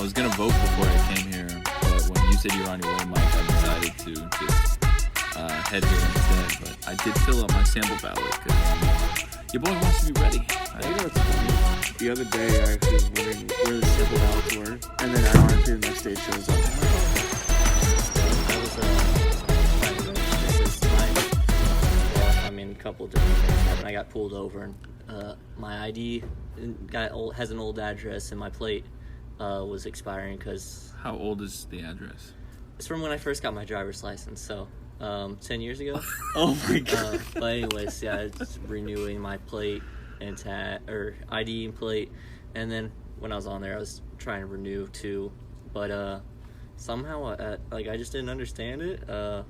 was going to vote before I came here, but when you said you were on your way, Mike, I decided to just head here instead. But I did fill out my sample ballot because your boy wants to be ready. You know what's funny? The other day, I actually was wondering where the sample ballots were, and then ironically the next day it shows up. I was trying to a couple different things happened. I got pulled over, and my ID has an old address, and my plate was expiring because... How old is the address? It's from when I first got my driver's license, so 10 years ago. Oh my god. But anyways, yeah, it's renewing my plate and ID and plate, and then when I was on there, I was trying to renew too, but somehow I just didn't understand it.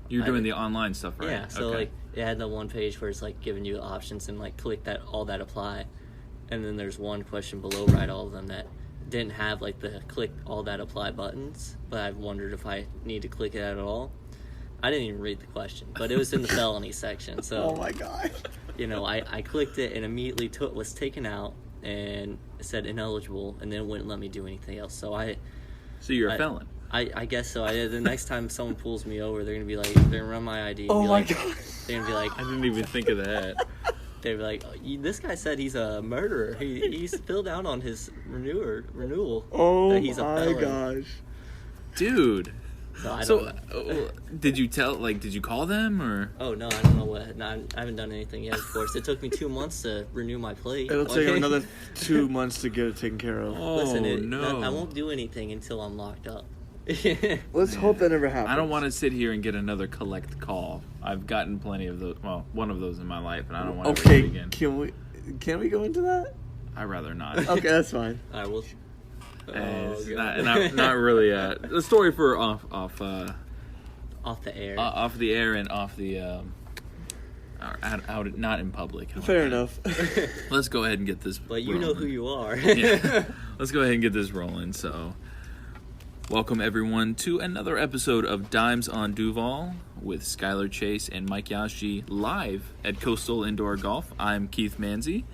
You're doing the online stuff, right? Yeah, so okay. it had the one page where it's giving you options and click all that apply, and then there's one question below right all of them that didn't have the click all that apply buttons, but I wondered if I need to click it at all. I didn't even read the question, but it was in the felony section. So oh my god. I clicked it and immediately was taken out and it said ineligible, and then it wouldn't let me do anything else. So you're a felon. I guess so. The next time someone pulls me over, they're gonna they're gonna run my ID. And oh my god. They're gonna be like, I didn't even think of that. They'd be like, this guy said he's a murderer. He's filled out on his renewal. Oh that he's a my felon. gosh. Dude. So did you did you call them or? Oh no, I don't know what. No, I haven't done anything yet. Of course, it took me 2 months to renew my plate. It'll take another 2 months to get it taken care of. Oh, Listen, no. I won't do anything until I'm locked up. Let's hope that never happens. I don't want to sit here and get another collect call. I've gotten plenty of those. Well, one of those in my life, and I don't want to do it again. Can we go into that? I'd rather not. Okay, that's fine. All right, well. It's not really a story for off the air. Off the air and off the out not in public. Fair enough. Let's go ahead and get this. But you rolling. know who you are. Yeah. Let's go ahead and get this rolling. So, welcome everyone to another episode of Dimes on Duval with Skyler Chase and Mike Yashi live at Coastal Indoor Golf. I'm Keith Manzi.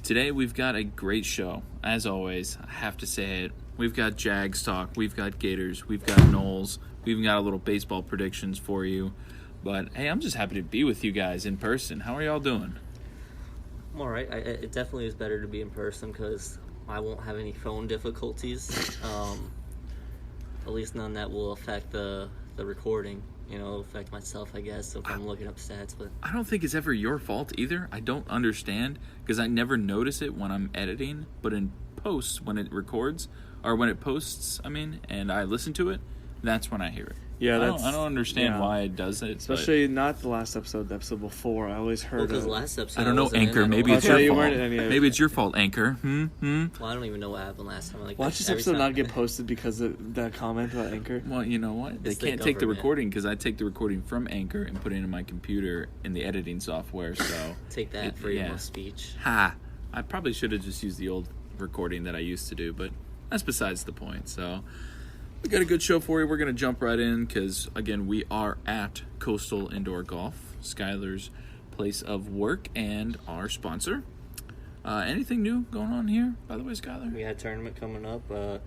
Today we've got a great show. As always, I have to say it. We've got Jags talk, we've got Gators, we've got Noles, we've even got a little baseball predictions for you. But hey, I'm just happy to be with you guys in person. How are y'all doing? I'm all right. It definitely is better to be in person because I won't have any phone difficulties. At least none that will affect the recording. Affect myself, I guess, if I'm looking up stats. But I don't think it's ever your fault either. I don't understand because I never notice it when I'm editing, but in post, when it records, or when it posts, and I listen to it, that's when I hear it. Yeah, I don't understand why it does it. Especially not the last episode, the episode before. I always heard because last episode I don't know, Anchor. Maybe it's your fault. Maybe it's your fault, Anchor. Well, I don't even know what happened last time. Watch this episode not get posted because of that comment about Anchor. Well, you know what? They can't take the recording because I take the recording from Anchor and put it into my computer in the editing software. So take that freedom of speech. Ha! I probably should have just used the old recording that I used to do, but that's besides the point. So we got a good show for you. We're going to jump right in because, again, we are at Coastal Indoor Golf, Skyler's place of work and our sponsor. Anything new going on here, by the way, Skyler? We had a tournament coming up. A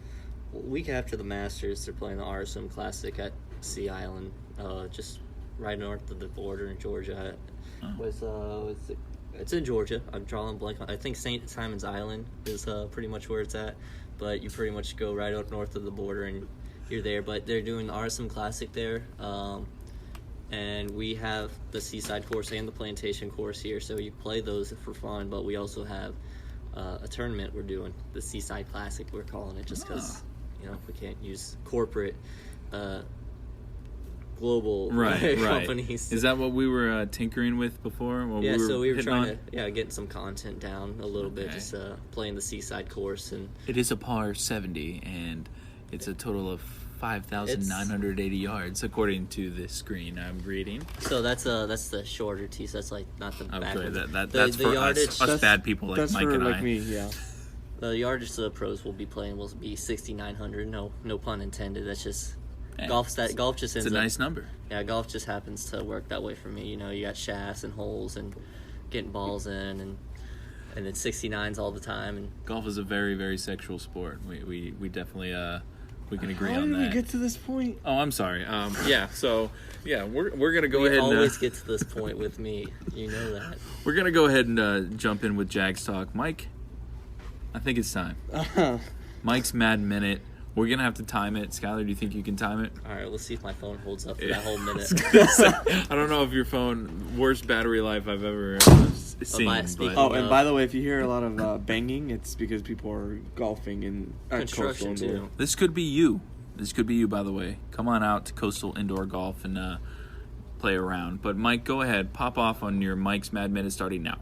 week after the Masters, they're playing the RSM Classic at Sea Island, just right north of the border in Georgia. It's in Georgia. I'm drawing a blank on. I think St. Simon's Island is pretty much where it's at, but you pretty much go right up north of the border and you're there. But they're doing the RSM Classic there, and we have the Seaside course and the Plantation course here, so you play those for fun. But we also have a tournament we're doing, the Seaside Classic. We're calling it just because we can't use corporate. Global companies. Is that what we were tinkering with before? So we were trying to get some content down a little bit, just playing the Seaside course. And it is a par 70, and it's a total of 5,980 yards, according to the screen I'm reading. So that's the shorter tee, so that's not the back one. That's for yardage, us bad people like Mike and I. Me, yeah. The yardage the pros will be playing will be 6,900. No pun intended. That's just... Golf just ends it's a nice number. Yeah, golf just happens to work that way for me. You got shafts and holes and getting balls in, and and then 69s all the time. And Golf is a very, very sexual sport. We definitely we can agree How on did that. we get to this point? Oh, I'm sorry. We're gonna go we ahead and always get to this point with me. You know that. we're gonna go ahead and jump in with Jags talk. Mike, I think it's time. Mike's Mad Minute. We're gonna have to time it. Skyler, do you think you can time it? All right, let's see if my phone holds up for that whole minute. I don't know if your phone worst battery life I've ever seen. speaking Oh, and by the way, if you hear a lot of banging, it's because people are golfing and Construction too. This could be you. This could be you, by the way. Come on out to Coastal Indoor Golf and play around. But Mike, go ahead. Pop off on your Mike's Mad Minute starting now.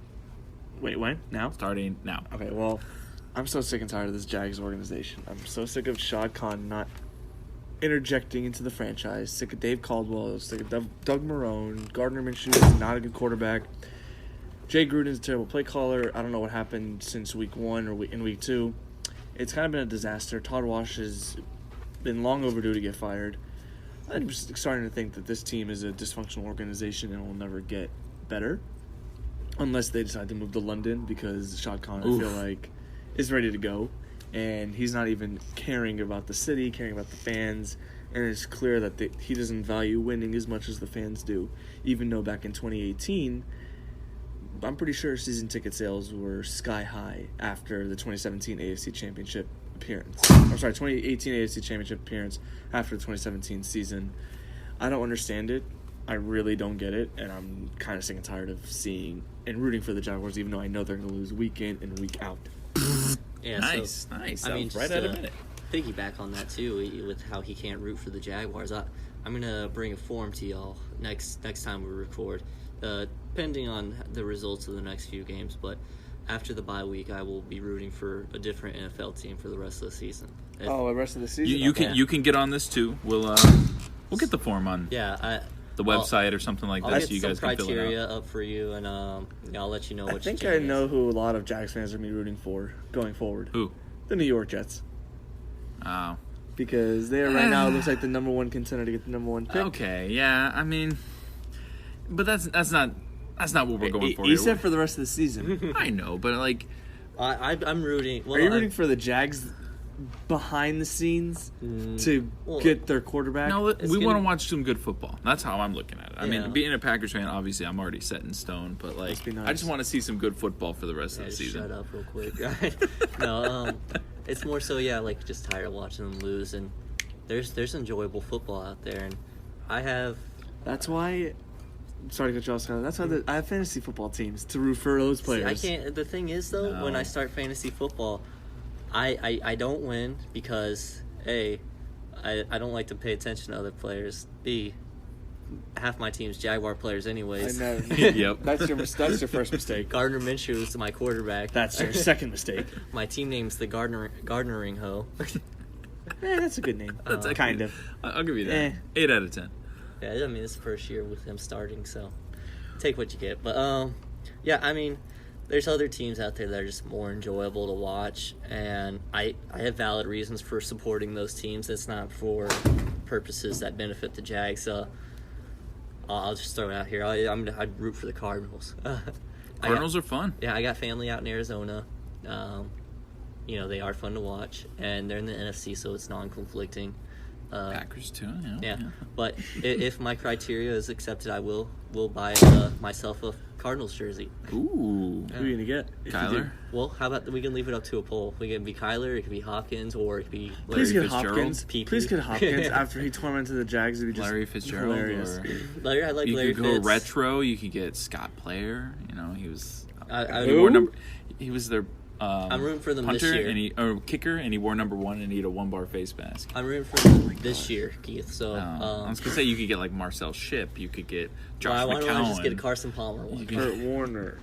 Wait, when? Now? Starting now. Okay, well, I'm so sick and tired of this Jags organization. I'm so sick of Shad Khan not interjecting into the franchise. Sick of Dave Caldwell. Sick of Doug Marrone. Gardner Minshew is not a good quarterback. Jay Gruden's a terrible play caller. I don't know what happened since week 1 or in week 2. It's kind of been a disaster. Todd Wash has been long overdue to get fired. I'm just starting to think that this team is a dysfunctional organization and will never get better unless they decide to move to London, because Shad Khan, I feel like, is ready to go, and he's not even caring about the city, caring about the fans, and it's clear that he doesn't value winning as much as the fans do, even though back in 2018, I'm pretty sure season ticket sales were sky high after the 2017 AFC Championship appearance. I'm sorry, 2018 AFC Championship appearance after the 2017 season. I don't understand it. I really don't get it, and I'm kind of sick and tired of seeing and rooting for the Jaguars, even though I know they're going to lose week in and week out. Yeah, Nice. I mean, Right just at a minute. piggyback on that too, with how he can't root for the Jaguars. I'm gonna bring a form to y'all next time we record, depending on the results of the next few games. But after the bye week, I will be rooting for a different NFL team for the rest of the season. The rest of the season? You can get on this too. We'll get the form on the website or something like I'll that, get so you guys some can fill it criteria out. up for you, and I'll let you know I which think team I it is. know who a lot of Jags fans are going to be rooting for going forward. Who? The New York Jets. Oh. Because they are right now, it looks like the number 1 contender to get the number 1 pick. Okay, yeah, I mean, but that's not what we're going for. You said for the rest of the season. I know, but like, I'm rooting. Well, Are you rooting for the Jags behind the scenes to get their quarterback? no, we want to watch some good football. That's how I'm looking at it. I Yeah. mean, being a Packers fan, obviously, I'm already set in stone. But like, Must be nice. I just want to see some good football for the rest of the just season. shut up real quick. No, it's more so like just tired of watching them lose, and there's enjoyable football out there, and I have. That's why. Sorry to cut you off, Skyler. That's why I have fantasy football teams to root for those players. See, I can't. The thing is, though, when I start fantasy football, I don't win because A, I don't like to pay attention to other players. B, half my team's Jaguar players anyways. I know. Yep. That's your first mistake. Gardner Minshew is my quarterback. That's your second mistake. My team name's the Gardnering Ho. That's a good name. That's kind of. I'll give you that. 8 out of 10. Yeah, I mean, it's the first year with him starting, so take what you get. But, yeah, I mean, there's other teams out there that are just more enjoyable to watch, and I have valid reasons for supporting those teams. It's not for purposes that benefit the Jags. So I'll just throw it out here. I'd root for the Cardinals. Cardinals are fun. Yeah, I got family out in Arizona. They are fun to watch, and they're in the NFC, so it's non-conflicting. Packers too. Yeah, but if my criteria is accepted, I will buy myself a Cardinals jersey. Ooh. Who are you going to get? Kyler? Well, how about we can leave it up to a poll? We can be Kyler, it could be Hopkins, or it could be Please Larry get Fitzgerald? Hopkins. PP. Please get Hopkins after he tormented the Jags. It'd be just Larry Fitzgerald. hilarious. Or Larry, I like you Larry could go Fitz. retro. You could get Scott Player. He was. Who? He was their. I'm rooting for them this punter year. or kicker, and he wore number 1 and he had a 1-bar face mask. I'm rooting for them this year, Keith. So I was gonna say you could get like Marcel Ship. You could get Josh why don't I just get a McCown. Carson Palmer one? Kurt Warner.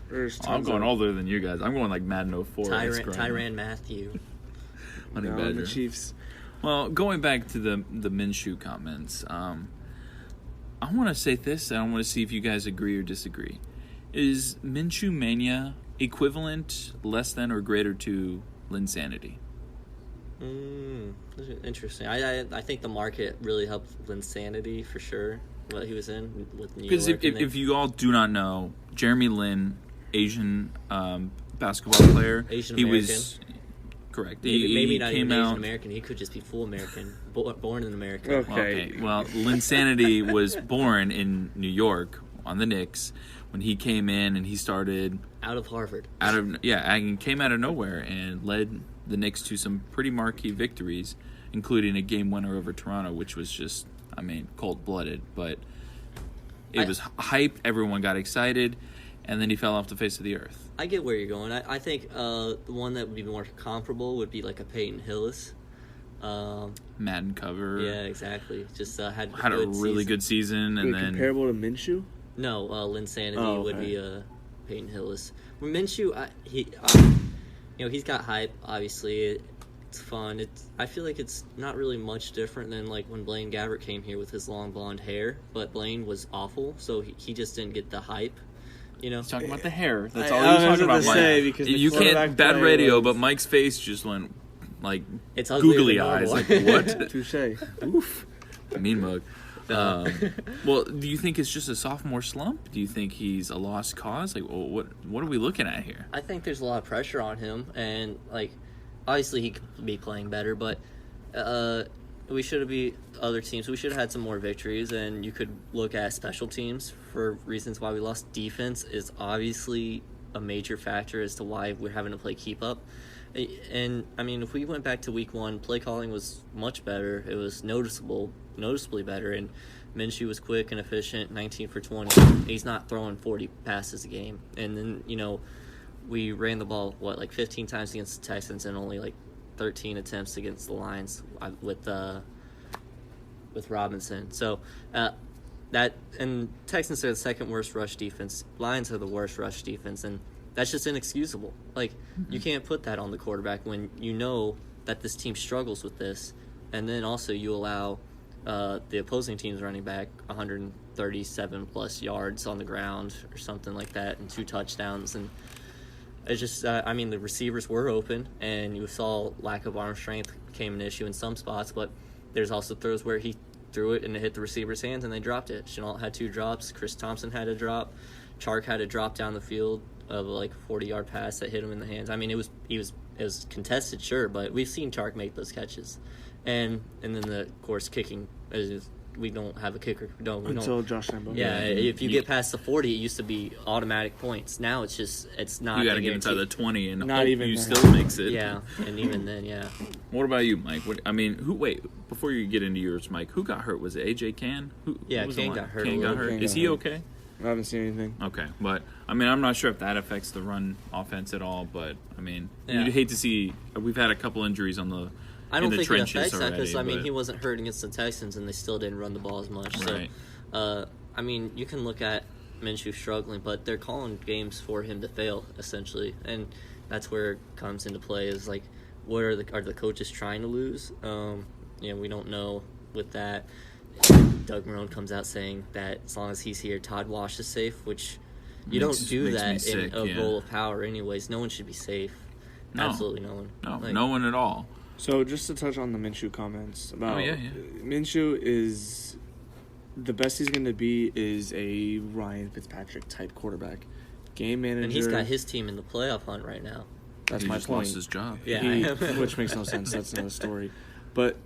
I'm going older than you guys. I'm going like Madden 04. Tyrann Matthew. Honey No, Badger. the Chiefs. Well, going back to the Minshew comments, I want to say this. I want to see if you guys agree or disagree. Is Minshew mania equivalent, less than, or greater to Linsanity? Interesting. I think the market really helped Linsanity for sure. What he was in with New York. Because if you all do not know, Jeremy Lin, Asian basketball player. Asian He American. was correct. Maybe not came even Asian out. American. He could just be full American, born in America. Okay. Well, Linsanity was born in New York on the Knicks when he came in and he started Out of Harvard. and came out of nowhere and led the Knicks to some pretty marquee victories, including a game winner over Toronto, which was just, cold-blooded. But it was hype. Everyone got excited, and then he fell off the face of the earth. I get where you're going. I think the one that would be more comparable would be like a Peyton Hillis. Madden cover. Yeah, exactly. Just had a really good season, and then comparable to Minshew? No, Linsanity would be Peyton Hillis. Well, Minshew, he's got hype. Obviously, it's fun. I feel like it's not really much different than like when Blaine Gabbert came here with his long blonde hair. But Blaine was awful, so he just didn't get the hype. He's talking about the hair. That's all I he was talking about. say, because the you can't quarterback bad play radio, was- but Mike's face just went like It's uglier googly than eyes. normal. Like what? Touche. Oof. Mean mug. Well, do you think it's just a sophomore slump? Do you think he's a lost cause? Like, what are we looking at here? I think there's a lot of pressure on him, and like, obviously he could be playing better, but we should be other teams. We should have had some more victories, and you could look at special teams for reasons why we lost. Defense is obviously a major factor as to why we're having to play keep up. And if we went back to week 1, play calling was much better. It was noticeably better, and Minshew was quick and efficient, 19 for 20. He's not throwing 40 passes a game. And then, we ran the ball, 15 times against the Texans and only 13 attempts against the Lions with Robinson. So and Texans are the second worst rush defense. Lions are the worst rush defense, and that's just inexcusable. You can't put that on the quarterback when you know that this team struggles with this, and then also you allow the opposing team's running back 137 plus yards on the ground or something like that, and 2 touchdowns. And it's just, the receivers were open, and you saw lack of arm strength became an issue in some spots, but there's also throws where he threw it and it hit the receiver's hands and they dropped it. Chenault had 2 drops. Chris Thompson had a drop. Chark had a drop down the field of a 40-yard pass that hit him in the hands. It was contested, sure, but we've seen Chark make those catches. And then of course kicking is, we don't have a kicker. Until Josh Lambo. Yeah, if you get past the 40, it used to be automatic points. Now it's not. You got to get inside the 20 and Not hope even you then. still makes it. Yeah, and even then, yeah. What about you, Mike? Before you get into yours, Mike, who got hurt? Was it AJ Can? Who was the Can one? got hurt. Can got hurt. Can Is got he hurt. okay? I haven't seen anything. Okay, but I'm not sure if that affects the run offense at all. But Yeah. you'd hate to see. We've had a couple injuries on the. I don't in the think it trenches affects that because already, he wasn't hurt against the Texans and they still didn't run the ball as much. Right. So, you can look at Minshew struggling, but they're calling games for him to fail essentially, and that's where it comes into play. Is what are the coaches trying to lose? We don't know with that. Doug Marrone comes out saying that as long as he's here, Todd Wash is safe, which you don't do makes me that in sick, a yeah. role of power anyways. No one should be safe. No. Absolutely no one. No, no one at all. So just to touch on the Minshew comments about yeah. Minshew is the best he's going to be is a Ryan Fitzpatrick type quarterback, game manager. And he's got his team in the playoff hunt right now. That's He my just point. lost his job. Yeah. Which makes no sense. That's another story. But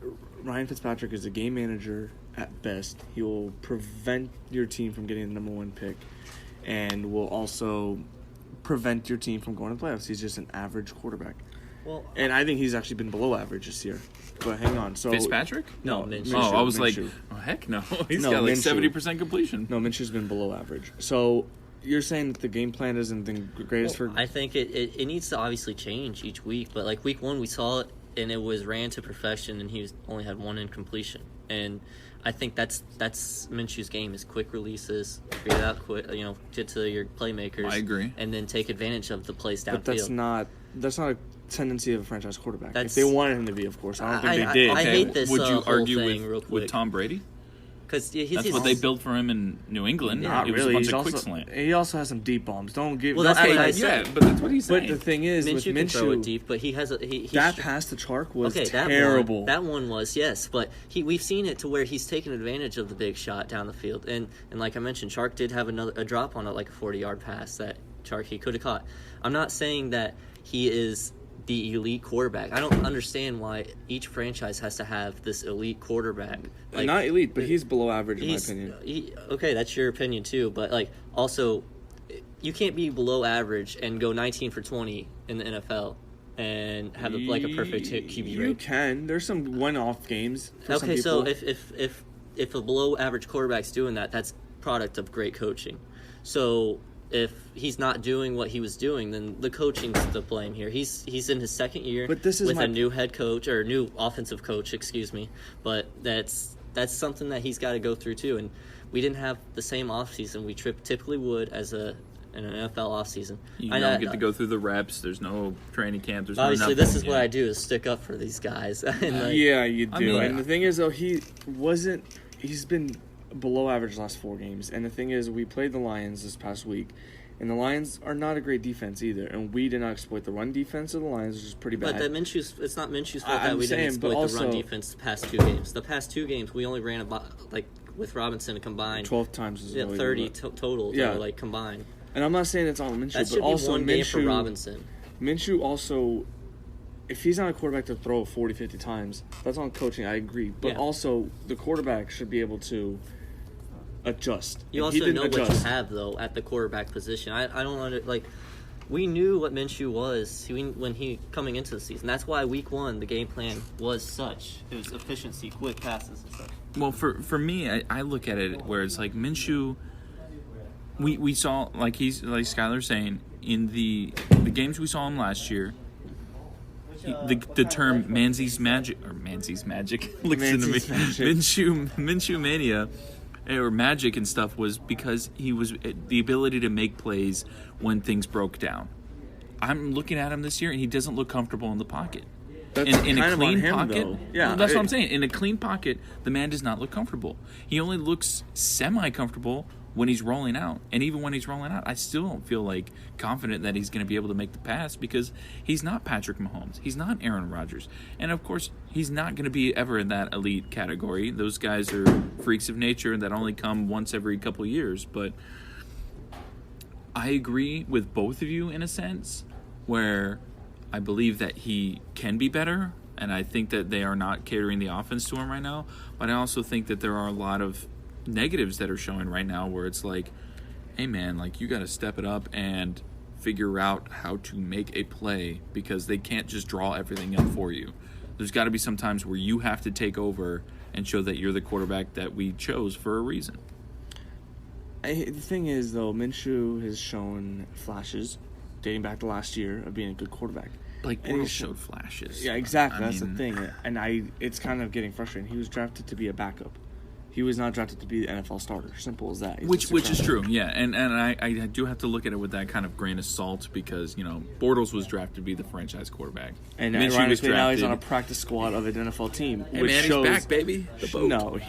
Ryan Fitzpatrick is a game manager at best. He will prevent your team from getting the number 1 pick, and will also prevent your team from going to playoffs. He's just an average quarterback. Well, And I think he's actually been below average this year. But hang on. So Fitzpatrick? No, Minshew. Oh, I was Minshew. heck no. He's No, got Minshew. 70% completion. No, Minshew's been below average. So you're saying that the game plan isn't the greatest for... I think it needs to obviously change each week, but week 1 we saw it and it was ran to perfection and he only had 1 incompletion. And I think that's Minshew's game is quick releases, figure it out quick, get to your playmakers. I agree. And then take advantage of the plays downfield. But that's not a tendency of a franchise quarterback. That's- If they wanted him to be, of course. I don't think they did. I hate this Would you whole argue thing real quick. with Tom Brady? Because That's what they built for him in New England. Yeah. Not it was really. a bunch He's of quick also, slant. he also has some deep bombs. Don't give... Well, that's what I said. Yeah, but that's what he's saying. But the thing is, with Minshew can throw it Minshew, deep, but he has a that pass to Chark was okay, terrible. That one was, yes, but we've seen it to where he's taken advantage of the big shot down the field, and like I mentioned, Chark did have a drop on it, like a 40-yard pass that Chark he could have caught. I'm not saying that he is the elite quarterback. I don't understand why each franchise has to have this elite quarterback. Like, not elite, but he's below average in my opinion. Okay, that's your opinion too, but like also you can't be below average and go 19 for 20 in the NFL and have a perfect QB rate. You can. There's some one-off games. For some Okay, so people. if a below average quarterback's doing that, that's product of great coaching. So if he's not doing what he was doing, then the coaching's the blame here. He's in his second year But this is with a new head coach or new offensive coach, excuse me. But that's something that he's got to go through too. And we didn't have the same offseason we typically would as in an NFL offseason. You don't get to go through the reps. There's no training camp. There's obviously, no this is what I do is stick up for these guys. And like, yeah, you do. I mean, and the thing is, though, he's been below average the last 4 games. And the thing is, we played the Lions this past week, and the Lions are not a great defense either. And we did not exploit the run defense of the Lions, which is pretty bad. But it's not Minshew's fault that we didn't exploit the run defense the past 2 games. The past 2 games, we only ran about, like, with Robinson combined 12 times. 30 total, yeah. like, combined. And I'm not saying it's all Minshew, That should but also be one game for Robinson. Minshew also, if he's not a quarterback to throw 40, 50 times, that's on coaching, I agree. But also, the quarterback should be able to adjust. You also know what you have, though, at the quarterback position. I don't we knew what Minshew was when he coming into the season. That's why week 1, the game plan was such. It was efficiency, quick passes and stuff. Well, for me, I look at it where it's like Minshew. We saw, like Skyler's saying, in the games we saw him last year, the term Manzi's magic, listen to me, Minshew mania, or magic and stuff, was because he was the ability to make plays when things broke down. I'm looking at him this year, and he doesn't look comfortable in the pocket. In a clean pocket, yeah, that's what I'm saying. In a clean pocket, the man does not look comfortable. He only looks semi-comfortable when he's rolling out. And even when he's rolling out, I still don't feel like confident that he's going to be able to make the pass because he's not Patrick Mahomes. He's not Aaron Rodgers. And, of course, he's not going to be ever in that elite category. Those guys are freaks of nature that only come once every couple years. But I agree with both of you in a sense where I believe that he can be better, and I think that they are not catering the offense to him right now. But I also think that there are a lot of negatives that are showing right now where it's like, hey man, like you got to step it up and figure out how to make a play because they can't just draw everything up for you. There's got to be some times where you have to take over and show that you're the quarterback that we chose for a reason. The thing is, though, Minshew has shown flashes dating back to last year of being a good quarterback. Blake Bortles showed flashes. Yeah, exactly. That's the thing. And it's kind of getting frustrating. He was drafted to be a backup. He was not drafted to be the NFL starter. Simple as that. Which is true, yeah. And I do have to look at it with that kind of grain of salt because, Bortles was drafted to be the franchise quarterback. And ironically, now he's on a practice squad of an NFL team. Hey, which man, shows, he's back, baby. The boat. No,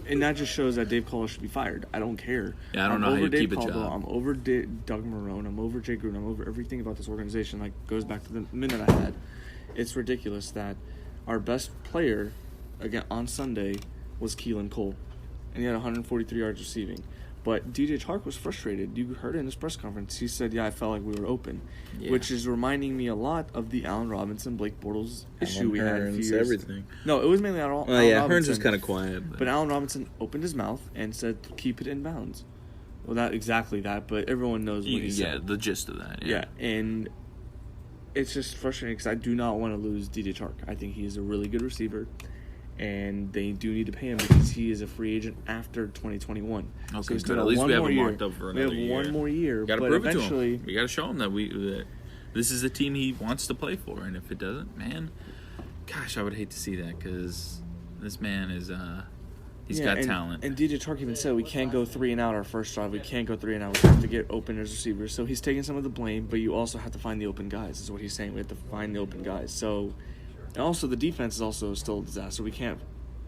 and that just shows that Dave Caldwell should be fired. I don't care. Yeah, I don't know how you keep a job. I'm over Doug Marrone. I'm over Jay Gruden. I'm over everything about this organization. Like, goes back to the minute I had. It's ridiculous that our best player, again, on Sunday, was Keelan Cole. And he had 143 yards receiving. But DJ Chark was frustrated. You heard it in his press conference. He said, I felt like we were open. Yeah. Which is reminding me a lot of the Allen Robinson, Blake Bortles issue we had a few years. Everything. No, it was mainly Allen Robinson. Hearns was kind of quiet. But Allen Robinson opened his mouth and said, keep it in bounds. Well, not exactly that, but everyone knows what he said. Yeah, the gist of that. Yeah, and it's just frustrating because I do not want to lose DJ Chark. I think he is a really good receiver. And they do need to pay him because he is a free agent after 2021. Okay, so at least we have him marked up for another year. We have one more year. Got to prove it to him. We got to show him that this is the team he wants to play for. And if it doesn't, man, gosh, I would hate to see that because this man is he's got talent. And DJ Chark even said we can't go 3 and out our first drive. We can't go 3 and out. We have to get open as receivers. So he's taking some of the blame, but you also have to find the open guys. Is what he's saying. We have to find the open guys. So. And also, the defense is also still a disaster. We can't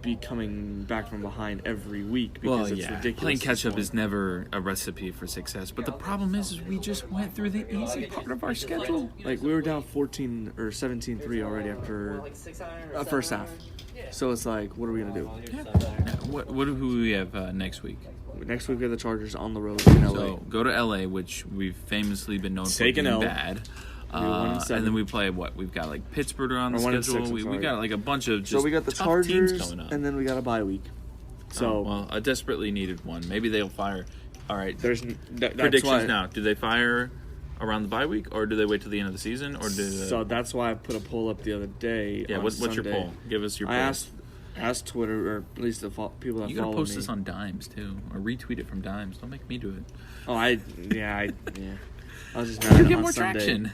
be coming back from behind every week because it's ridiculous. Playing catch-up is never a recipe for success. But the problem is we just went through the easy part of our schedule. Like, we were down 14 or 17-3 already after first half. So it's like, what are we going to do? Yeah. Who do we have next week? Next week we have the Chargers on the road in LA. So go to LA, which we've famously been known for Take an being L. bad. We were 1-7. And then we play what? We've got like Pittsburgh on the Or 1-6, schedule. I'm We sorry. got like a bunch of just So we got the tough Chargers, teams coming up. and then we got a bye week. So well, a desperately needed one. Maybe they'll fire. All right. that's Predictions why, now. Do they fire around the bye week, or do they wait till the end of the season, or do? So that's why I put a poll up the other day. Yeah. on What's your Sunday. poll? Give us your poll. I asked Twitter, or at least the people that You follow gotta post me. this on Dimes too, or retweet it from Dimes. Don't make me do it. Oh, I was just mad You get on more Sunday. traction.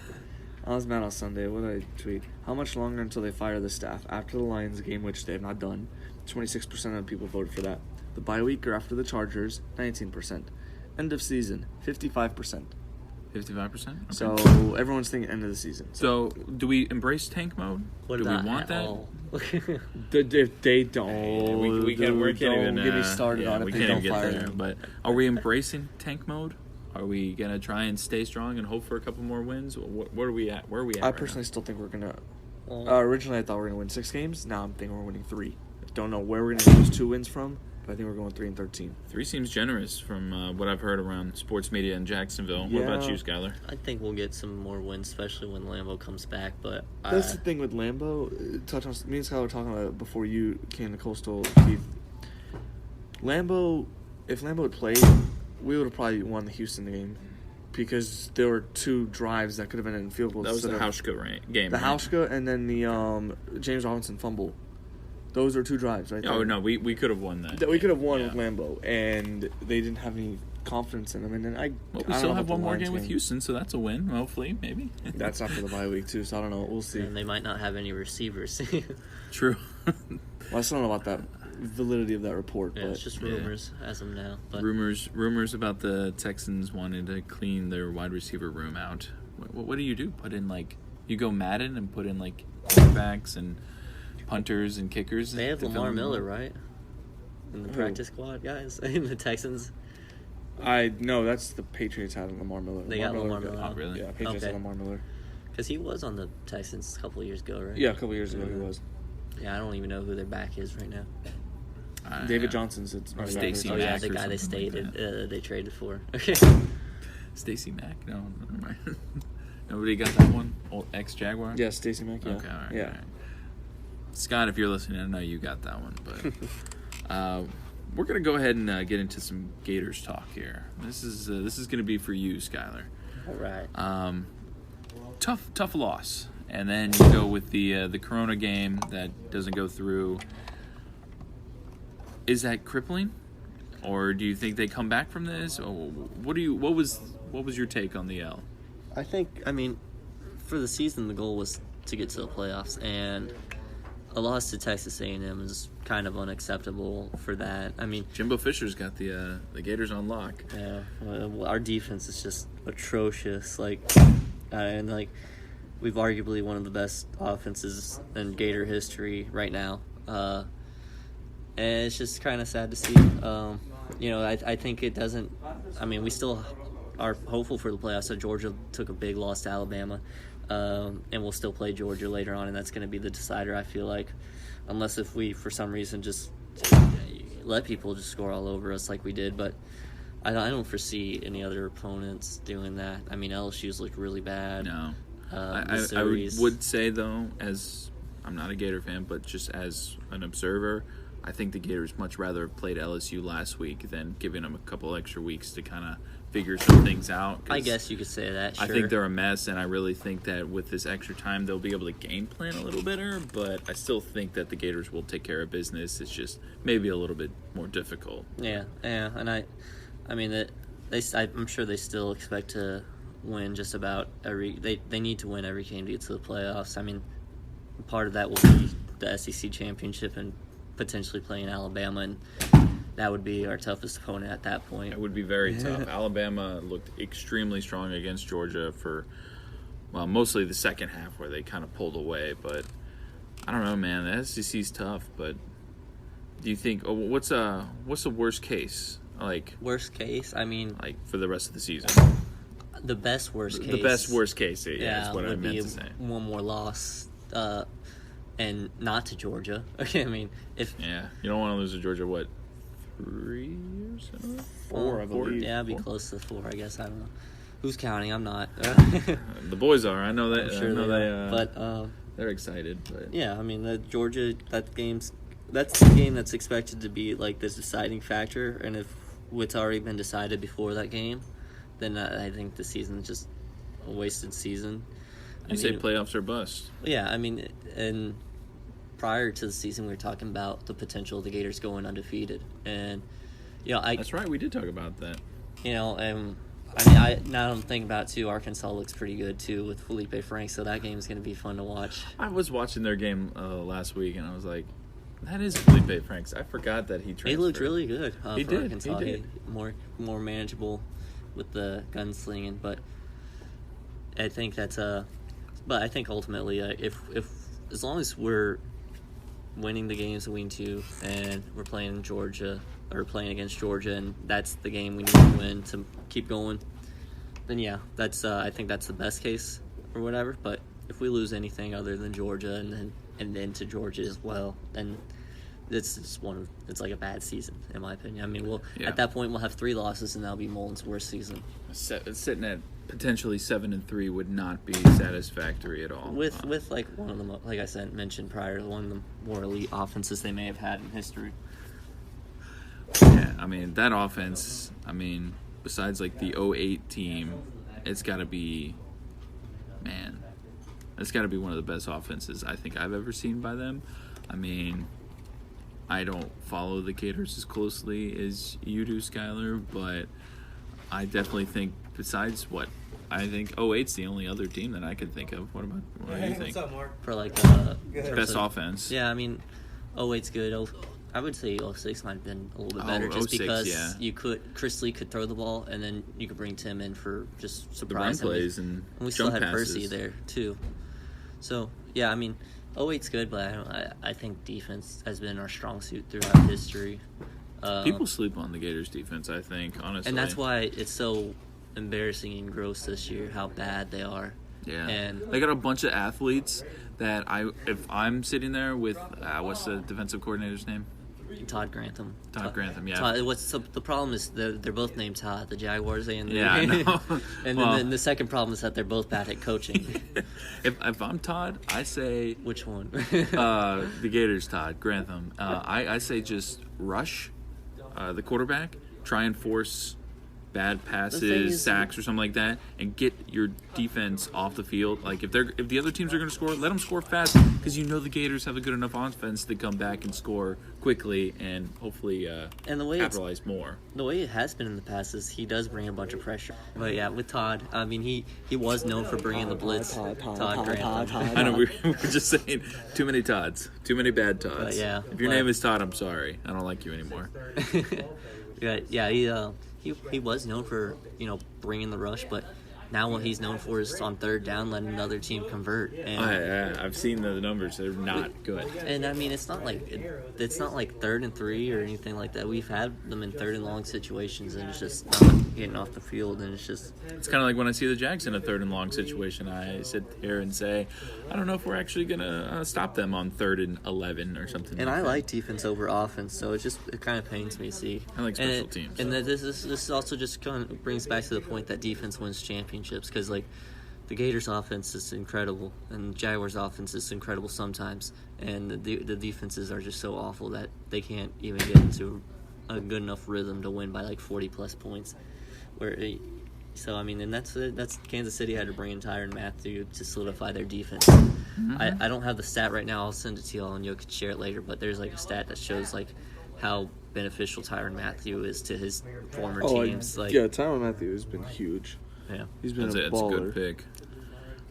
I was mad on Sunday. What did I tweet? How much longer until they fire the staff? After the Lions game, which they have not done, 26% of people voted for that. The bye week or after the Chargers, 19%. End of season, 55%. 55%. So everyone's thinking end of the season. So do we embrace tank mode? What Do we about want at that? all? If they don't, We can't don't get me started yeah, on we if they can't don't even get fire there. them. But are we embracing tank mode? Are we gonna try and stay strong and hope for a couple more wins? Where are we at? Where are we at? I right personally still think we're gonna. Well, Originally, I thought we were gonna win 6 games. Now I'm thinking we're winning 3. Don't know where we're gonna get those 2 wins from, but I think we're going 3-13. now? 3 seems generous from what I've heard around sports media in Jacksonville. What about Yeah. you, Skyler? I think we'll get some more wins, especially when Lambeau comes back. But That's the thing with Lambeau. Touch on me and Skyler were talking about it before you came to Coastal. Keith. Lambeau, if Lambeau had played, we would have probably won the Houston game because there were 2 drives that could have been in field goals. That was the instead of- Hauschka game. The right? Hauschka and then the James Robinson fumble. Those are 2 drives, right? Oh there. no, we could have won that. That we could have won Yeah. with Lambeau, and they didn't have any confidence in him. And then Well, I we don't still know have about one the more Lions game with Houston, so that's a win. Hopefully, maybe. That's after the bye week too, so I don't know. We'll see. and they might not have any receivers. True. Well, I still don't know about that validity of that report, Yeah, but it's just rumors as of now. But rumors about the Texans wanting to clean their wide receiver room out. What do? Put in like you go Madden and put in like quarterbacks and punters and kickers. they have to fill Lamar in the Miller, role? right? In the Who? practice squad, guys. In the Texans, I no, that's the Patriots having Lamar Miller. they got Lamar Miller. Oh, really? Yeah, Patriots Okay. had Lamar Miller. Because he was on the Texans a couple of years ago, right? Yeah, a couple years ago he was. Yeah, I don't even know who their back is right now. David Johnson's. It's Or running back Stacey for Oh the yeah, Mack the or guy they something like stated they traded for. Okay. Stacey Mack. No, never mind. Nobody got that one. Old ex-Jaguar. Yeah, Stacey Mack. Yeah. Okay. All right. Yeah. All right. Scott, if you're listening, I know you got that one, but we're gonna go ahead and get into some Gators talk here. This is gonna be for you, Skyler. All right. Tough loss, and then you go with the Corona game that doesn't go through. Is that crippling, or do you think they come back from this? Or what was your take on the L? I mean, for the season, the goal was to get to the playoffs, and a loss to Texas A&M is kind of unacceptable for that. I mean, Jimbo Fisher's got the Gators on lock. yeah, well, our defense is just atrocious. And we've arguably one of the best offenses in Gator history right now. And it's just kind of sad to see. I think it doesn't. I mean, we still are hopeful for the playoffs. So Georgia took a big loss to Alabama, and we'll still play Georgia later on, and that's going to be the decider. I feel like, unless if we for some reason just let people just score all over us like we did, but I don't foresee any other opponents doing that. I mean, LSU's looked really bad. No, I Missouri's- would say though, as I'm not a Gator fan, but just as an observer, I think the Gators much rather have played LSU last week than giving them a couple extra weeks to kind of figure some things out. 'Cause I guess you could say that. Sure. I think they're a mess, and I really think that with this extra time, they'll be able to game plan a little better. But I still think that the Gators will take care of business. It's just maybe a little bit more difficult. Yeah, and I mean I'm sure they still expect to win just about every. They need to win every game to get to the playoffs. I mean, part of that will be the SEC championship and potentially playing Alabama, and that would be our toughest opponent at that point. It would be very tough. Alabama looked extremely strong against Georgia for, well, mostly the second half where they kind of pulled away. But I don't know, man. The SEC's tough. But do you think what's the worst case? Worst case, I mean, For the rest of the season. the best worst case. The best worst case, yeah, is what I would meant be to say. one more loss, and not to Georgia. Okay, I mean, if Yeah, you don't want to lose to Georgia. What, 3 or so. 4, I believe. Yeah, it'd be close to 4, I guess. I don't know. Who's counting? I'm not. The boys are. I know that. I'm sure I know they they. are. But they're excited. But yeah, I mean, the Georgia, that's the game that's expected to be like this deciding factor. And if it's already been decided before that game, then I think the season's just a wasted season. You say playoffs are bust. Yeah, I mean, and prior to the season, we were talking about the potential of the Gators going undefeated, and that's right. We did talk about that. And I mean, now I'm thinking about it too. Arkansas looks pretty good too with Felipe Franks, so that game is going to be fun to watch. I was watching their game last week, and I was like, "That is Felipe Franks." I forgot that he transferred. He looked really good. He for did. Arkansas. He did. More manageable with the gunslinging, but I think that's But I think ultimately, if as long as we're winning the games that we need to, and we're playing Georgia or playing against Georgia, and that's the game we need to win to keep going, then yeah, that's I think that's the best case or whatever. But if we lose anything other than Georgia and then to Georgia as well, then it's just it's like a bad season in my opinion. I mean, at that point we'll have 3 losses, and that'll be Mullen's worst season. Sitting at potentially 7-3 would not be satisfactory at all. With like one of them, like I said, mentioned prior, one of the more elite offenses they may have had in history. Yeah, I mean that offense. I mean, besides like the 08 team, it's got to be, man, it's got to be one of the best offenses I think I've ever seen by them. I mean, I don't follow the Gators as closely as you do, Skyler, but I definitely think besides I think 08's the only other team that I could think of. What do you think? What's up, Mark? For like best offense. Yeah, I mean, 08's good. I would say 06 might have been a little bit better, just 06, because Chris Lee could throw the ball, and then you could bring Tim in for just surprise. The run plays and we still had Percy there too. So yeah, I mean, 08's good, but I think defense has been our strong suit throughout history. People sleep on the Gators defense, I think, honestly. And that's why it's so embarrassing and gross this year how bad they are. Yeah. And they got a bunch of athletes that if I'm sitting there with what's the defensive coordinator's name? Todd Grantham. Todd Grantham, yeah. The problem is they're both named Todd, the Jaguars and I know. And then the second problem is that they're both bad at coaching. if I'm Todd, I say which one? The Gators, Todd Grantham. I say just rush the quarterback, try and force bad passes, sacks, or something like that, and get your defense off the field. Like if the other teams are going to score, let them score fast, because the Gators have a good enough offense to come back and score quickly and hopefully capitalize more. The way it has been in the past is he does bring a bunch of pressure. But yeah, with Todd, I mean he was known for bringing the blitz. Todd Grantham. I know we were just saying too many Todds, too many bad Todds. If your name is Todd, I'm sorry, I don't like you anymore. He was known for, bringing the rush, but now what he's known for is on third down, letting another team convert. And I've seen the numbers; they're not good. And I mean, it's not like 3rd and 3 or anything like that. We've had them in 3rd and long situations, and it's just not getting off the field. And it's kind of like when I see the Jags in a 3rd and long situation, I sit here and say, I don't know if we're actually gonna stop them on 3rd and 11 or something. And I like defense over offense, so it kind of pains me to see. I like special teams. And this also just kind of brings back to the point that defense wins championships, because like the Gators offense is incredible and Jaguars offense is incredible sometimes, and the defenses are just so awful that they can't even get into a good enough rhythm to win by like 40 plus points. So I mean, and that's Kansas City had to bring in Tyrann Mathieu to solidify their defense. Mm-hmm. I don't have the stat right now. I'll send it to y'all and you could share it later. But there's like a stat that shows like how beneficial Tyrann Mathieu is to his former teams. Tyrann Mathieu has been huge. Yeah, he's been a good pick.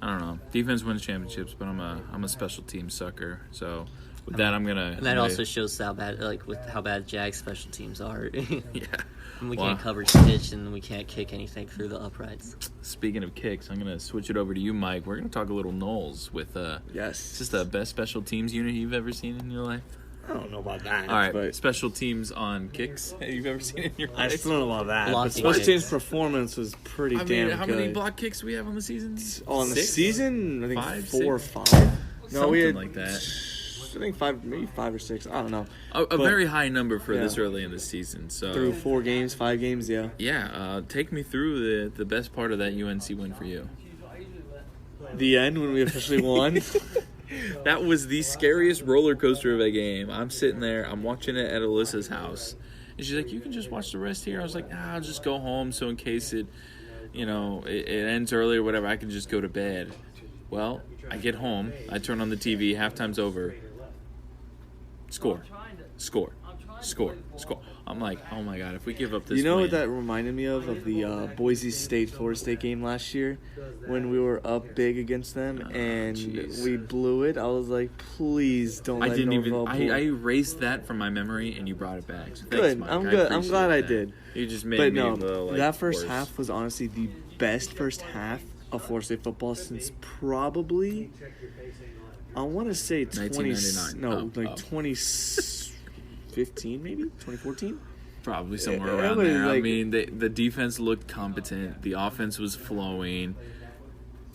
I don't know. Defense wins championships, but I'm a special team sucker. So with that, I'm gonna. And that also shows how bad Jags special teams are. Yeah. And we can't cover stitch, and we can't kick anything through the uprights. Speaking of kicks, I'm going to switch it over to you, Mike. We're going to talk a little Noles with yes. Just the best special teams unit you've ever seen in your life. I don't know about that. All right, but special teams on kicks you've ever seen in your life. I still don't know about that. But special teams performance was pretty damn good. How many block kicks do we have on the season? On the season, I think 5, 4 or 5. No, we had like that. I think maybe 5 or 6. I don't know. A very high number for this early in the season. So through 4 games, 5 games, yeah. Yeah, take me through the best part of that UNC win for you. The end when we officially won. That was the scariest roller coaster of a game. I'm sitting there, I'm watching it at Alyssa's house. And she's like, you can just watch the rest here. I was like, I'll just go home so in case it ends early or whatever, I can just go to bed. Well, I get home, I turn on the TV, halftime's over. Score. I'm like, oh my God, if we give up this You know win. what that reminded me of the Boise State, Florida State game last year when we were up big against them and we blew it? I was like, please don't let Norvell I erased that from my memory and you brought it back. So thanks, Good. Mike. I'm good. I'm glad I that. did. You just made But me no, a little, that first worse. half was honestly the best first half of Florida State football since probably, I want to say 2015 maybe? 2014? Probably somewhere It around was there. I like- mean, the defense looked competent. The offense was flowing.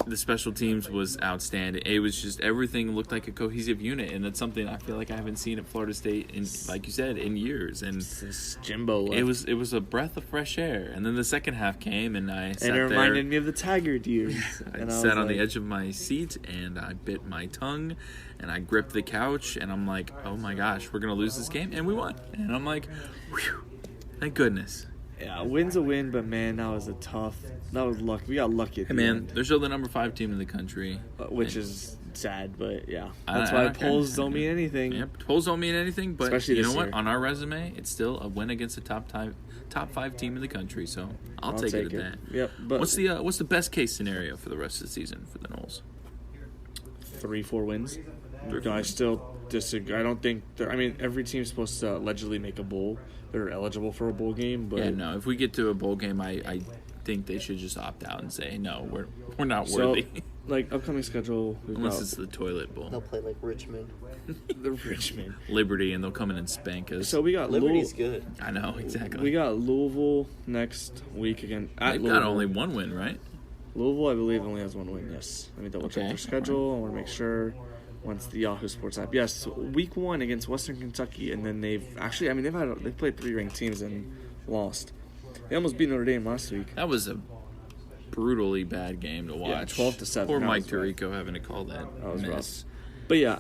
The special teams was outstanding. It was just everything looked like a cohesive unit, and that's something I feel like I haven't seen at Florida State in, like you said, in years. And Since Jimbo left. it was a breath of fresh air. And then the second half came, and I sat And it there. reminded me of the Tiger years. I sat on the edge of my seat and I bit my tongue and I gripped the couch and I'm like, oh my gosh, we're going to lose this game. And we won. And I'm like, whew, thank goodness. Yeah, win's a win, but man, that was luck. We got lucky at Hey the man, end. they're still the number 5 team in the country. Which is sad, but yeah. I- That's I why don't care. polls don't mean anything. Yep, polls don't mean anything, but Especially you know this what? year. On our resume, it's still a win against the top 5 team in the country. So I'll take it at that. Yep. But What's the best case scenario for the rest of the season for the Noles? 3-4 wins? 3-4 No, I wins. still disagree. I don't think. Every team's supposed to allegedly make a bowl. They're eligible for a bowl game, but Yeah, no. If we get to a bowl game, I think they should just opt out and say no. We're not so worthy. like upcoming schedule. We've Unless got it's the toilet bowl, They'll play like Richmond. the Richmond. Liberty, and they'll come in and spank us. So we got Liberty's good. I know exactly. We got Louisville next week again. At They've Louisville. got only one win, right? Louisville, I believe, only has 1 win. Yes. Let me double check Okay. their schedule. I want to make sure. Once the Yahoo Sports app. Yes, week 1 against Western Kentucky, and then they've played 3 ranked teams and lost. They almost beat Notre Dame last week. That was a brutally bad game to watch. 12-7. Poor That Mike was rough. Tirico having to call that. That was miss. But yeah,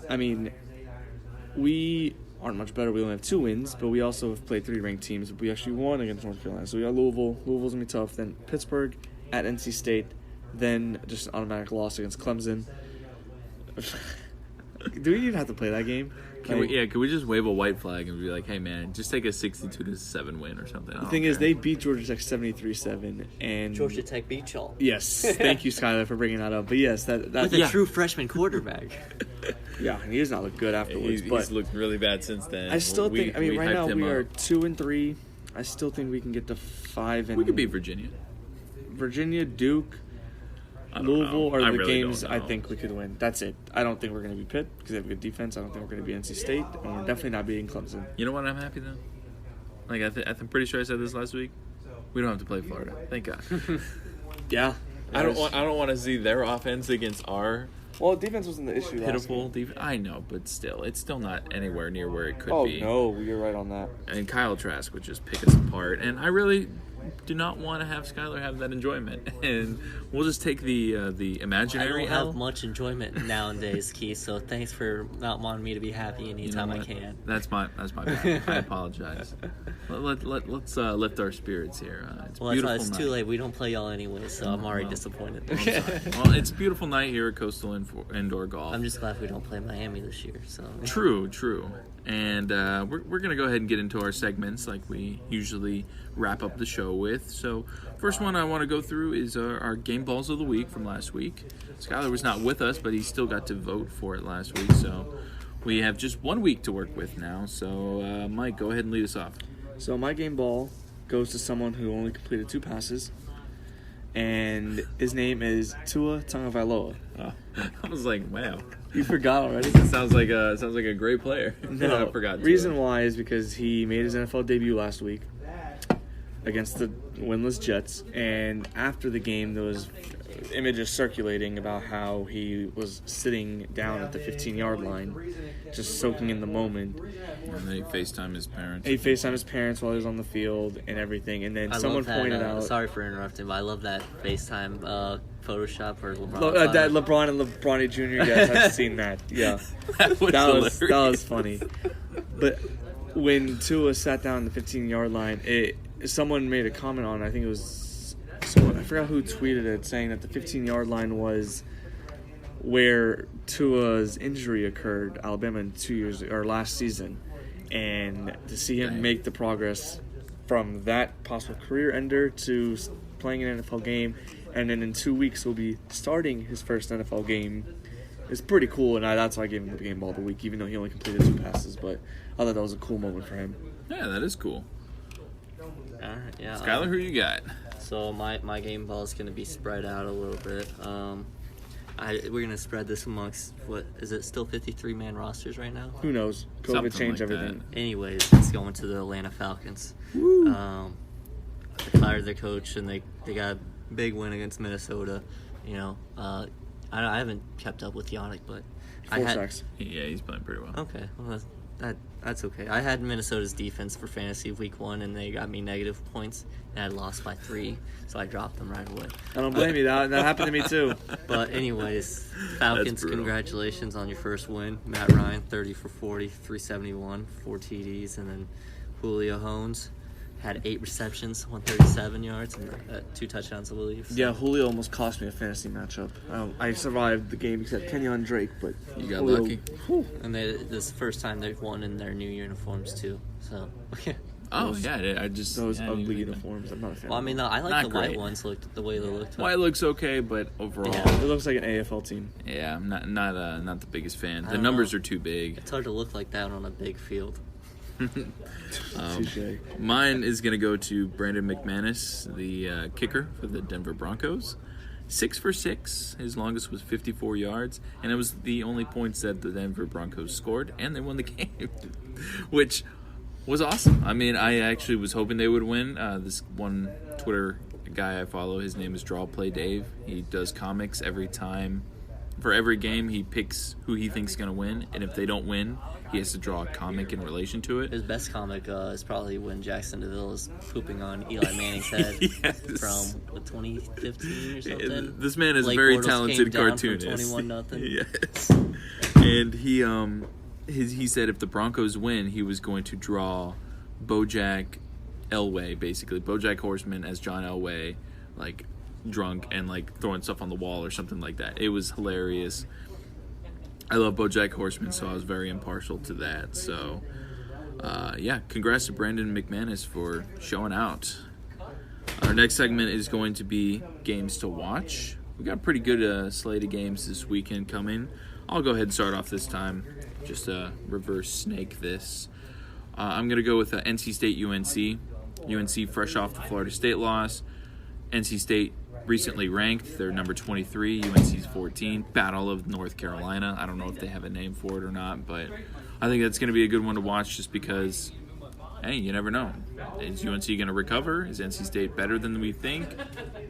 we aren't much better. We only have 2 wins, but we also have played 3 ranked teams. We actually won against North Carolina. So we got Louisville. Louisville's going to be tough. Then Pittsburgh at NC State. Then just an automatic loss against Clemson. Do we even have to play that game? Can we just wave a white flag and be like, hey man, just take a 62-7 win or something? The thing is, they beat Georgia Tech 73-7, and Georgia Tech beat y'all. Yes, thank you, Skyler, for bringing that up. But yes, that With a true freshman quarterback. yeah, and he does not look good afterwards. He's but looked really bad since then. I still think. Right hyped now him we up. are 2-3. I still think we can get to 5. And We could beat Virginia. Virginia, Duke, I don't Louisville know. are I the really games don't I know. think we could win. That's it. I don't think we're going to be Pitt because they have a good defense. I don't think we're going to be NC State, and we're definitely not beating Clemson. You know what? I'm happy though. Like I'm pretty sure I said this last week. We don't have to play Florida. Thank God. Yeah, I don't want to see their offense against our Well, defense wasn't the issue. pitiful defense. I know, but still, it's still not anywhere near where it could Oh be. no, you're right on that. And Kyle Trask would just pick us apart. And I really do not want to have Skyler have that enjoyment. And we'll just take the I imaginary don't L. have much enjoyment nowadays, Keith, so thanks for not wanting me to be happy You know anytime I what? can. That's my bad. I apologize. Let's lift our spirits here. It's Well, that's beautiful why it's night. too late. We don't play y'all anyway, so I'm already Well, disappointed. Well, it's a beautiful night here at Coastal Indoor Golf. I'm just glad we don't play Miami this year. So True. And we're going to go ahead and get into our segments like we usually wrap up the show with. So first one I want to go through is our game balls of the week from last week. Skyler was not with us, but he still got to vote for it last week. So we have just 1 week to work with now. So Mike, go ahead and lead us off. So my game ball goes to someone who only completed 2 passes, and his name is Tua Tagovailoa. I was like, wow. You forgot already? Sounds like a great player. No, I forgot. reason why is because he made his NFL debut last week against the winless Jets, and after the game there was images circulating about how he was sitting down at the 15-yard line, just soaking in the moment. And then he FaceTimed his parents. He FaceTimed his parents while he was on the field and everything. And then someone pointed out... Sorry for interrupting, but I love that FaceTime Photoshop for LeBron. That LeBron and LeBron Jr., yes, I've seen that. Yeah. that was funny. But when Tua sat down on the 15-yard line, someone made a comment on it. I think it was someone, I forgot who tweeted it, saying that the 15-yard line was where Tua's injury occurred, Alabama, in last season. And to see him make the progress from that possible career ender to playing an NFL game, and then in 2 weeks he'll be starting his first NFL game, is pretty cool. And that's why I gave him the game ball of the week, even though he only completed 2 passes. But I thought that was a cool moment for him. Yeah, that is cool. All right, yeah. Skyler, who you got? So my game ball is going to be spread out a little bit. We're going to spread this amongst, what, is it still 53-man rosters right now? Who knows? COVID Something changed like everything. Anyways, it's going to the Atlanta Falcons. They fired their coach, and they got a big win against Minnesota. You know, I haven't kept up with Yannick, but 4 sacks. Yeah, he's playing pretty well. Okay, well, that's okay. I had Minnesota's defense for fantasy week 1, and they got me negative points, and I lost by 3, so I dropped them right away. I don't blame you. That happened to me too. But anyways, Falcons, congratulations on your first win. Matt Ryan, 30 for 40, 371, 4 TDs, and then Julio Jones had 8 receptions, 137 yards, and 2 touchdowns, I believe. So. Yeah, Julio almost cost me a fantasy matchup. I survived the game except Kenyon Drake, but you got Julio, lucky. Whew. And this is the first time they've won in their new uniforms too. So. Oh yeah, I just those ugly uniforms. I'm not a fan. Well, I mean, I like Not the great. white ones. Looked the way they looked. White looks okay, but overall, It looks like an AFL team. yeah, I'm not the biggest fan. The numbers are too big. It's hard to look like that on a big field. Touché. Mine is going to go to Brandon McManus, the kicker for the Denver Broncos. 6 for 6. His longest was 54 yards, and it was the only points that the Denver Broncos scored, and they won the game, which was awesome. I mean, I actually was hoping they would win. This one Twitter guy I follow, his name is Draw Play Dave. He does comics every time. For every game, he picks who he thinks is going to win, and if they don't win, he has to draw a comic in relation to it. His best comic is probably when Jackson DeVille is pooping on Eli Manning's head Yes. from 2015 or something. This man is a Blake very Bortles talented came down cartoonist. From 21-0. Yes. And he said if the Broncos win, he was going to draw BoJack Elway, basically BoJack Horseman as John Elway, like drunk and like throwing stuff on the wall or something like that. It was hilarious. I love BoJack Horseman, so I was very impartial to that. So, yeah, congrats to Brandon McManus for showing out. Our next segment is going to be games to watch. We got a pretty good slate of games this weekend coming. I'll go ahead and start off this time. Just reverse snake this. I'm going to go with NC State UNC. UNC fresh off the Florida State loss. NC State recently ranked. They're number 23. UNC's 14. Battle of North Carolina. I don't know if they have a name for it or not, but I think that's going to be a good one to watch just because, hey, you never know. Is UNC going to recover? Is NC State better than we think?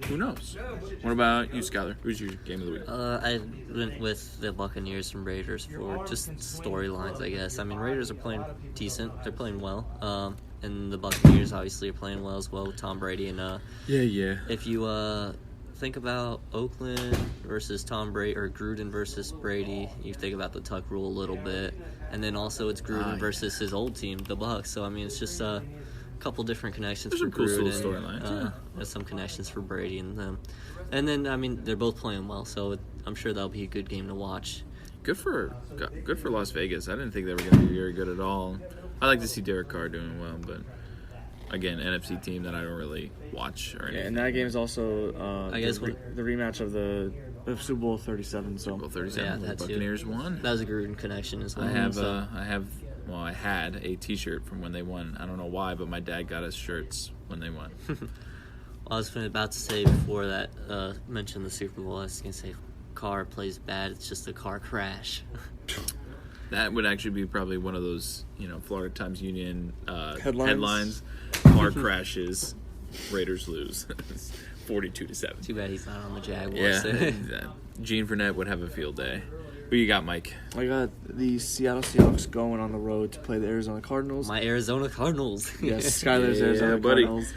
Who knows? What about you, Skyler? Who's your game of the week? I went with the Buccaneers and Raiders for just storylines, I guess. I mean, Raiders are playing decent. They're playing well. And the Buccaneers obviously are playing well as well with Tom Brady. And Yeah. if you think about Oakland versus Tom Brady or Gruden versus Brady, you think about the Tuck rule a little bit. And then also it's Gruden versus his old team, the Bucs. So, I mean, it's just a couple different connections There's for some cool Gruden. storylines, There's some connections for Brady and them. And then, I mean, they're both playing well, so I'm sure that'll be a good game to watch. Good for Las Vegas. I didn't think they were going to be very good at all. I like to see Derek Carr doing well, but again, NFC team that I don't really watch or anything. Yeah, and that game is also I guess the rematch of the Super Bowl 37. So Super Bowl 37, Yeah, the that too. Buccaneers won. That was a Gruden connection as well. I had a T-shirt from when they won. I don't know why, but my dad got us shirts when they won. I was about to say before that, mention the Super Bowl, I was going to say Carr plays bad, it's just a car crash. That would actually be probably one of those, Florida Times-Union Headlines. Car crashes, Raiders lose. 42-7. Too bad he's not on the Jaguars. Yeah, Gene Fournette would have a field day. Who you got, Mike? I got the Seattle Seahawks going on the road to play the Arizona Cardinals. My Arizona Cardinals. Yes, Skyler's Yeah, Arizona buddy. Cardinals.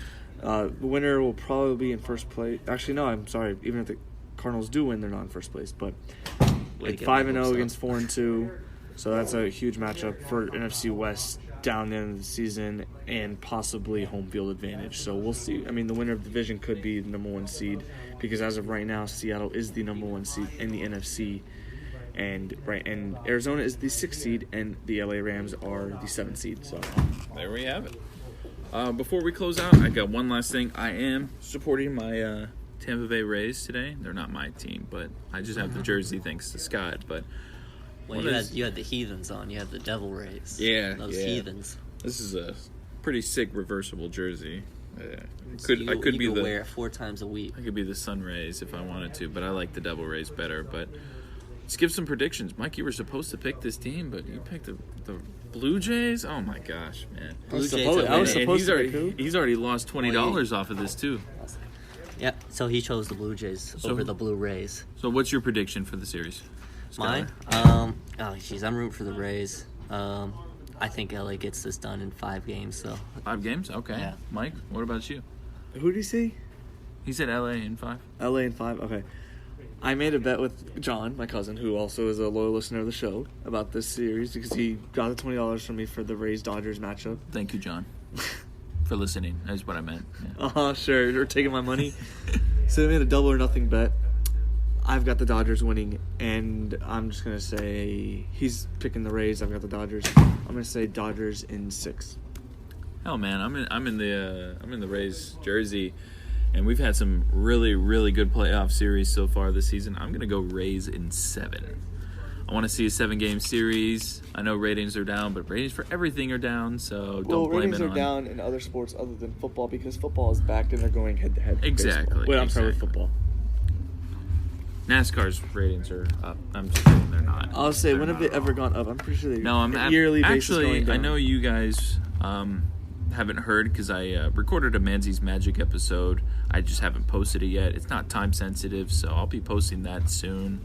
The winner will probably be in first place. Actually, no, I'm sorry. Even if the Cardinals do win, they're not in first place. But Way to like get my 5-0 hopes up. against 4-2, so that's a huge matchup for NFC West down the end of the season and possibly home field advantage. So we'll see. I mean, the winner of the division could be the number 1 seed because as of right now, Seattle is the number 1 seed in the NFC. And Arizona is the 6th seed, and the LA Rams are the 7th seed. So There we have it. Before we close out, I got one last thing. I am supporting my Tampa Bay Rays today. They're not my team, but I just have the jersey thanks to Scott. But Well, you had the Heathens on. You had the Devil Rays. Yeah, Those yeah. Heathens. this is a pretty sick reversible jersey. I You could be could the wear it 4 times a week. I could be the Sun Rays if I wanted to, but I like the Devil Rays better. But let's give some predictions. Mike, you were supposed to pick this team, but you picked the Blue Jays. Oh my gosh, man! Blue Jays I was are winning. supposed to pick who? He's already lost $20 off of this too. Yeah, so he chose the Blue Jays over the Blue Rays. So what's your prediction for the series? Mine? Skyler? I'm rooting for the Rays. I think LA gets this done in 5 games, so 5 games? Okay. Yeah. Mike, what about you? who did he say? He said LA in 5. LA in 5. Okay. I made a bet with John, my cousin, who also is a loyal listener of the show, about this series because he got the $20 from me for the Rays-Dodgers matchup. Thank you, John, for listening. That's what I meant. Yeah. Sure. You're taking my money. So I made a double or nothing bet. I've got the Dodgers winning, and I'm just going to say he's picking the Rays. I've got the Dodgers. I'm going to say Dodgers in 6. Hell, man, I'm in the Rays jersey, and we've had some really, really good playoff series so far this season. I'm gonna go Rays in 7. I want to see a 7-game series. I know ratings are down, but ratings for everything are down, so don't blame ratings it are on. down in other sports other than football because football is back and they're going head-to-head. with Exactly, baseball. Wait, I'm sorry, with exactly. football. NASCAR's ratings are up. I'm just kidding, they're not. I'll say, They're when have not they at all. ever gone up? I'm pretty sure they No, I'm yearly basis actually. going down. I know you guys haven't heard because I recorded a Manzi's Magic episode. I just haven't posted it yet. It's not time sensitive, so I'll be posting that soon.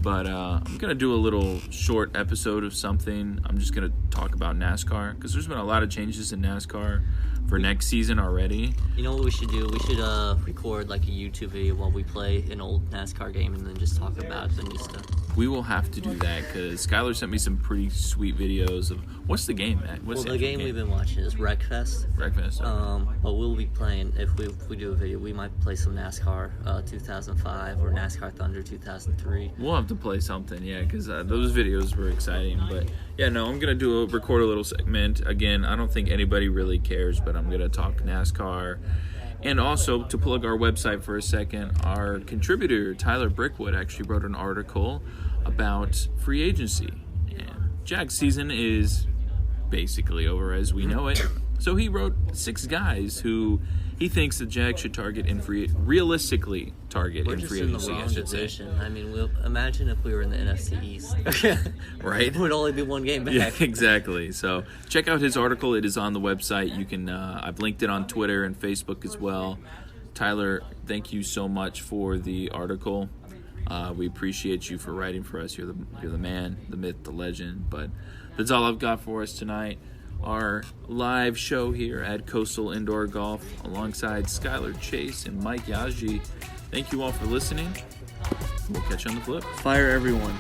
But I'm gonna do a little short episode of something. I'm just gonna talk about NASCAR because there's been a lot of changes in NASCAR for next season already. You know what we should do? We should record like a YouTube video while we play an old NASCAR game and then just talk about the new stuff. We will have to do that because Skyler sent me some pretty sweet videos of what's the game, Matt? What's The game we've been watching is Wreckfest. Breakfast. But we'll be playing, if we do a video, we might play some NASCAR 2005 or NASCAR Thunder 2003. We'll have to play something, yeah, because those videos were exciting. But yeah, no, I'm gonna record a little segment. Again, I don't think anybody really cares, but I'm gonna talk NASCAR. And also, to plug our website for a second, our contributor, Tyler Brickwood, actually wrote an article about free agency. And Jags season is basically over as we know it. So he wrote 6 guys who he thinks the Jags should realistically target We're in just free in the agency, I wrong should say. division. I mean, imagine if we were in the NFC East. Right? It would only be 1 game back. Yeah, exactly. So check out his article. It is on the website. You can. I've linked it on Twitter and Facebook as well. Tyler, thank you so much for the article. We appreciate you for writing for us. You're the man, the myth, the legend. But that's all I've got for us tonight. Our live show here at Coastal Indoor Golf alongside Skyler Chase and Mike Yaji. Thank you all for listening. We'll catch you on the flip. Fire everyone.